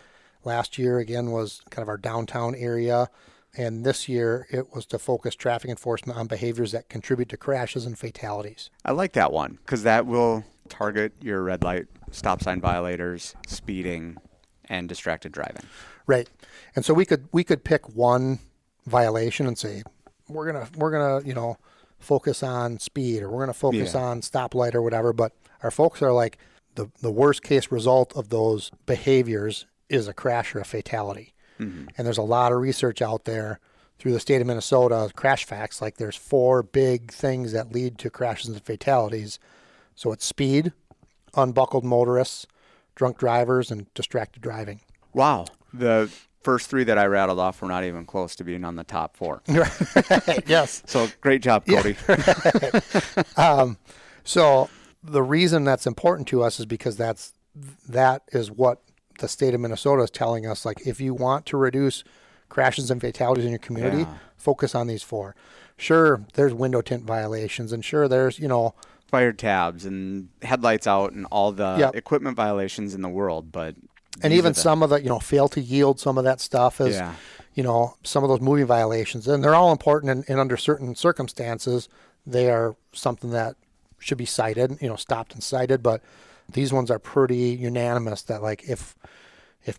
Last year, again, was kind of our downtown area. And this year, it was to focus traffic enforcement on behaviors that contribute to crashes and fatalities. I like that one because that will target your red light, stop sign violators, speeding, and distracted driving. Right. And so we could pick one violation and say, we're gonna focus on speed, or we're gonna focus on stoplight or whatever. But our folks are like, the worst case result of those behaviors is a crash or a fatality. Mm-hmm. And there's a lot of research out there through the state of Minnesota, crash facts, like there's 4 big things that lead to crashes and fatalities. So it's speed, unbuckled motorists, drunk drivers, and distracted driving. Wow. The first 3 that I rattled off were not even close to being on the top 4. Yes. So great job, Cody. Yeah. So the reason that's important to us is because that is what the state of Minnesota is telling us. Like, if you want to reduce crashes and fatalities in your community, focus on these 4. Sure, there's window tint violations, and sure, there's, fire tabs and headlights out and all the equipment violations in the world. But and even some of the, fail to yield, some of that stuff is, some of those moving violations. And they're all important, and under certain circumstances, they are something that should be cited, stopped and cited. But these ones are pretty unanimous that, like, if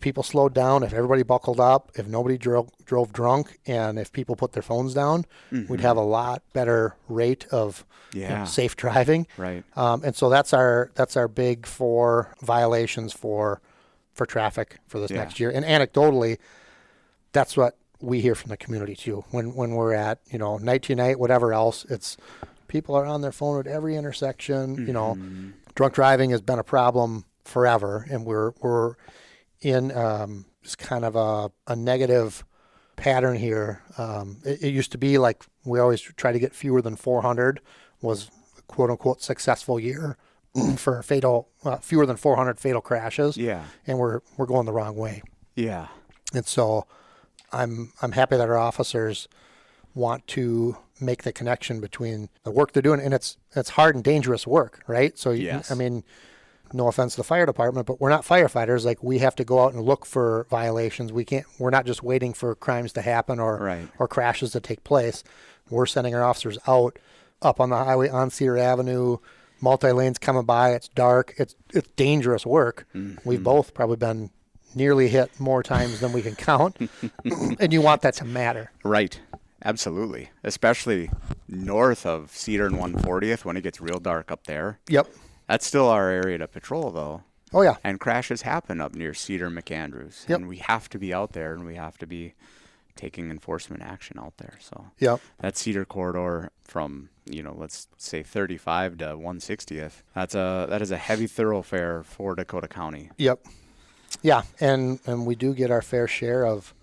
people slowed down, if everybody buckled up, if nobody drove drunk, and if people put their phones down, we'd have a lot better rate of safe driving. Right. And so that's our big 4 violations for traffic for this next year. And anecdotally, that's what we hear from the community too. When we're at, night to night, whatever else, it's people are on their phone at every intersection. Drunk driving has been a problem forever, and we're in it's kind of a negative pattern here. It used to be like we always try to get fewer than 400 was quote unquote successful year for fewer than 400 fatal crashes. Yeah. And we're going the wrong way. Yeah. And so I'm happy that our officers want to make the connection between the work they're doing, and it's hard and dangerous work, right? So yes. No offense to the fire department, but we're not firefighters. Like, we have to go out and look for violations. We're not just waiting for crimes to happen or crashes to take place. We're sending our officers out up on the highway on Cedar Avenue, multi-lanes coming by. It's dark. It's dangerous work. Mm-hmm. We've both probably been nearly hit more times than we can count. And you want that to matter. Right. Absolutely. Especially north of Cedar and 140th when it gets real dark up there. Yep. That's still our area to patrol, though. Oh, yeah. And crashes happen up near Cedar and McAndrews. Yep. And we have to be out there, and we have to be taking enforcement action out there. So that Cedar corridor from, let's say 35 to 160th, that is a heavy thoroughfare for Dakota County. Yep. Yeah, and we do get our fair share of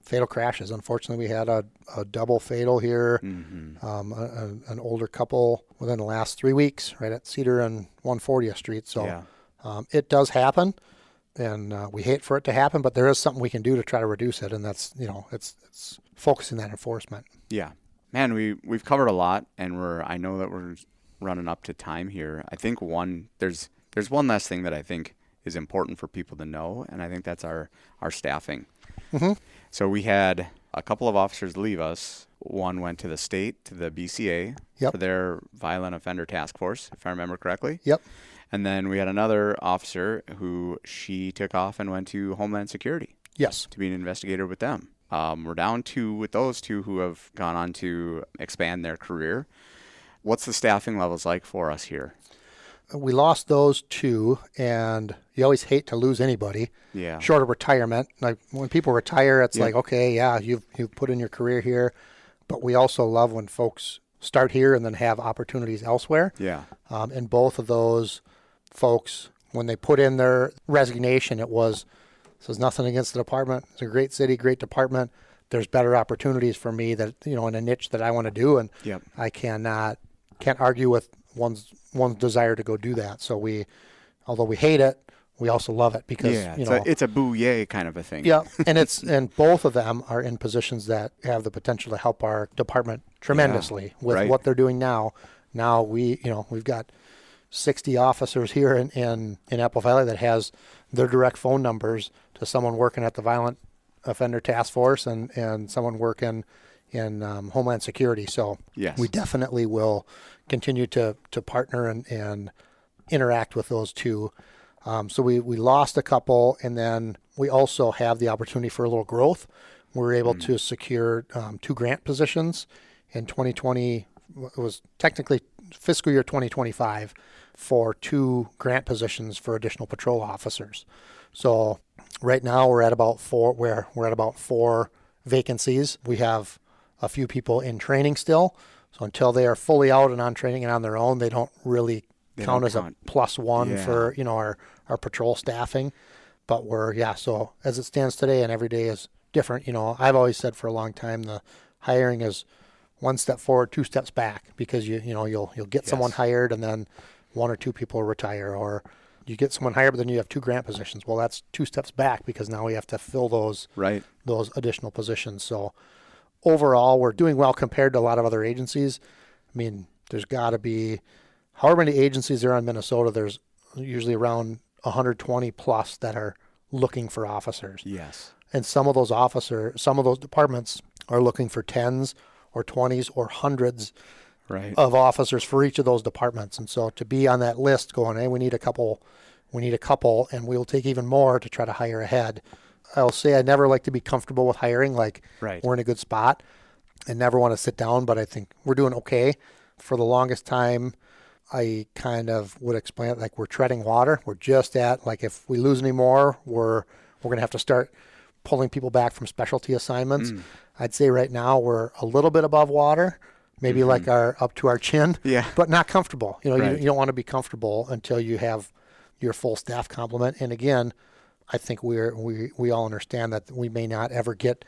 fatal crashes. Unfortunately, we had a double fatal here, an older couple within the last 3 weeks, right at Cedar and 140th Street. So it does happen, and we hate for it to happen, but there is something we can do to try to reduce it, and that's, it's focusing that enforcement. Yeah. Man, we've covered a lot, and I know that we're running up to time here. I think there's one last thing that I think is important for people to know, and I think that's our staffing. Mm-hmm. So we had a couple of officers leave us. One went to the state, to the BCA, for their violent offender task force, if I remember correctly. Yep. And then we had another officer who she took off and went to Homeland Security. Yes. To be an investigator with them. We're down with those 2 who have gone on to expand their career. What's the staffing levels like for us here? We lost those 2, and you always hate to lose anybody. Yeah. Short of retirement. Like, when people retire, it's like, okay, you've put in your career here, but we also love when folks start here and then have opportunities elsewhere. Yeah. And both of those folks, when they put in their resignation, this is nothing against the department. It's a great city, great department. There's better opportunities for me that, in a niche that I want to do, and I can't argue with one's desire to go do that. So although we hate it, we also love it because it's a boo yay kind of a thing. Yeah, and both of them are in positions that have the potential to help our department tremendously with what they're doing now. Now we've got 60 officers here in Apple Valley that has their direct phone numbers to someone working at the Violent Offender Task Force and someone working in Homeland Security. So Yes. we definitely will continue to partner and interact with those two. So we lost a couple, and then we also have the opportunity for a little growth. We were able to secure 2 grant positions in 2020. It was technically fiscal year 2025 for 2 grant positions for additional patrol officers. So right now we're at about 4. We're at about 4 vacancies. We have a few people in training still. So until they are fully out and on training and on their own, they don't really count as a +1 for our patrol staffing. But so as it stands today, and every day is different. I've always said for a long time the hiring is 1 step forward, 2 steps back, because you'll get someone hired and then 1 or 2 people retire, or you get someone hired but then you have 2 grant positions. Well, that's 2 steps back because now we have to fill those additional positions. So overall, we're doing well compared to a lot of other agencies. I mean, there's got to be however many agencies there are in Minnesota. There's usually around 120 plus that are looking for officers. Yes. And some of those departments are looking for 10s or 20s or hundreds of officers for each of those departments. And so to be on that list going, hey, we need a couple, and we'll take even more to try to hire ahead. I'll say I never like to be comfortable with hiring, we're in a good spot, and never want to sit down, but I think we're doing okay. For the longest time, I kind of would explain it like we're treading water. We're just at, if we lose any more, we're going to have to start pulling people back from specialty assignments. I'd say right now we're a little bit above water, maybe up to our chin, but not comfortable. You don't want to be comfortable until you have your full staff complement. And again, I think we all understand that we may not ever get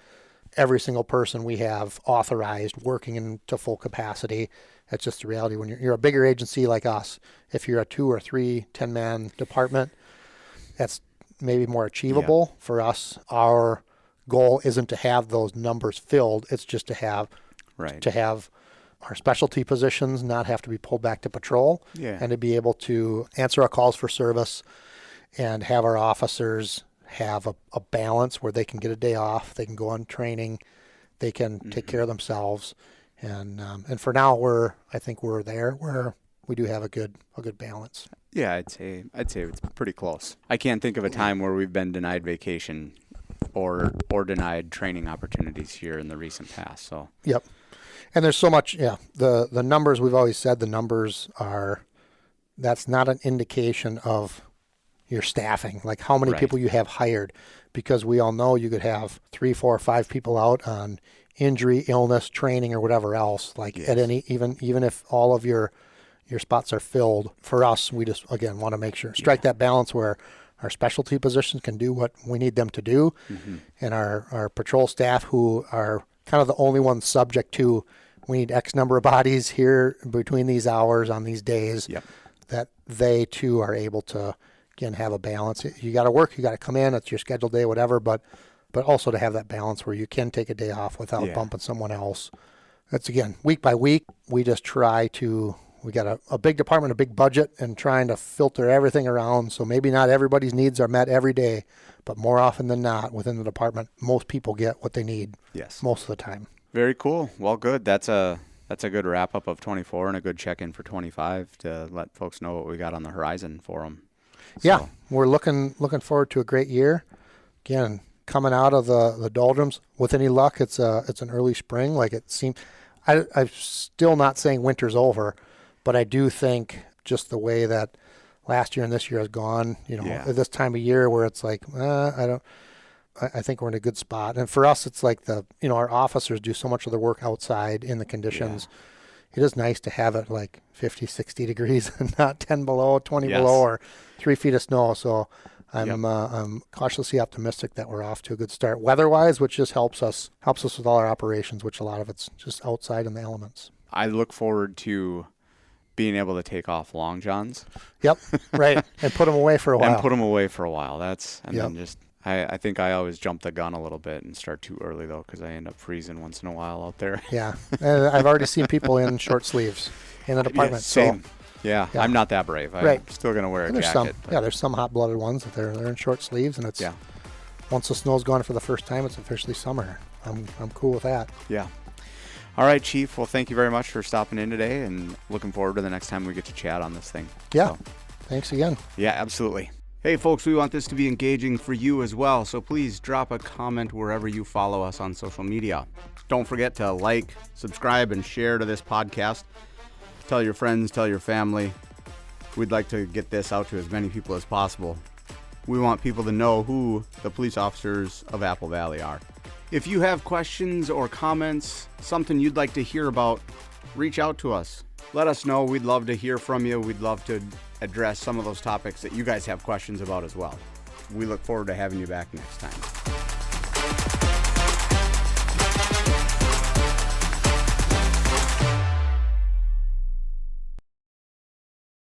every single person we have authorized working into full capacity. That's just the reality. When you're a bigger agency like us, if you're a 2 or 3 10-man department, that's maybe more achievable. For us, our goal isn't to have those numbers filled. It's just to have our specialty positions not have to be pulled back to patrol, and to be able to answer our calls for service and have our officers have a balance where they can get a day off, they can go on training, they can take care of themselves. And for now, I think we're there where we do have a good balance. Yeah, I'd say it's pretty close. I can't think of a time where we've been denied vacation or denied training opportunities here in the recent past. So yep. And there's so much. The numbers, we've always said the numbers that's not an indication of your staffing, like how many people you have hired, because we all know you could have 3, 4, 5 people out on injury, illness, training, or whatever else. At any, even if all of your spots are filled, for us, we just again want to make sure strike that balance where our specialty positions can do what we need them to do, and our patrol staff, who are kind of the only ones subject to, we need X number of bodies here between these hours on these days, that they too are able to again have a balance. You got to work, you got to come in, it's your scheduled day, whatever, but also to have that balance where you can take a day off without bumping someone else. That's again week by week. We just try to. We got a big department, a big budget, and trying to filter everything around. So maybe not everybody's needs are met every day, but more often than not within the department, most people get what they need. Most of the time. Very cool. Well, good. That's a good wrap up of 24 and a good check in for 25 to let folks know what we got on the horizon for them. Yeah, we're looking forward to a great year. Again, coming out of the doldrums, with any luck, it's an early spring. Like it seemed, I'm still not saying winter's over, but I do think just the way that last year and this year has gone, at this time of year where it's like, I think we're in a good spot. And for us, it's like our officers do so much of their work outside in the conditions. It is nice to have it like 50, 60 degrees and not 10 below, 20 below, or 3 feet of snow. So I'm cautiously optimistic that we're off to a good start weather-wise, which just helps us with all our operations, which a lot of it's just outside in the elements. I look forward to being able to take off long johns. Yep, right, and put them away for a while. Then just I think I always jump the gun a little bit and start too early though, because I end up freezing once in a while out there. Yeah, and I've already seen people in short sleeves in the department. Same. Yeah, Yeah. I'm not that brave. I'm Right. still going to wear a And there's jacket. some, there's some hot-blooded ones that they're in short sleeves, and it's Yeah. once the snow's gone for the first time, it's officially summer. I'm cool with that. Yeah. All right, Chief. Well, thank you very much for stopping in today, and looking forward to the next time we get to chat on this thing. Yeah. So, Thanks again. yeah, absolutely. Hey, folks, we want this to be engaging for you as well, so please drop a comment wherever you follow us on social media. Don't forget to like, subscribe, and share to this podcast. Tell your friends, tell your family. We'd like to get this out to as many people as possible. We want people to know who the police officers of Apple Valley are. If you have questions or comments, something you'd like to hear about, reach out to us. Let us know. We'd love to hear from you. We'd love to address some of those topics that you guys have questions about as well. We look forward to having you back next time.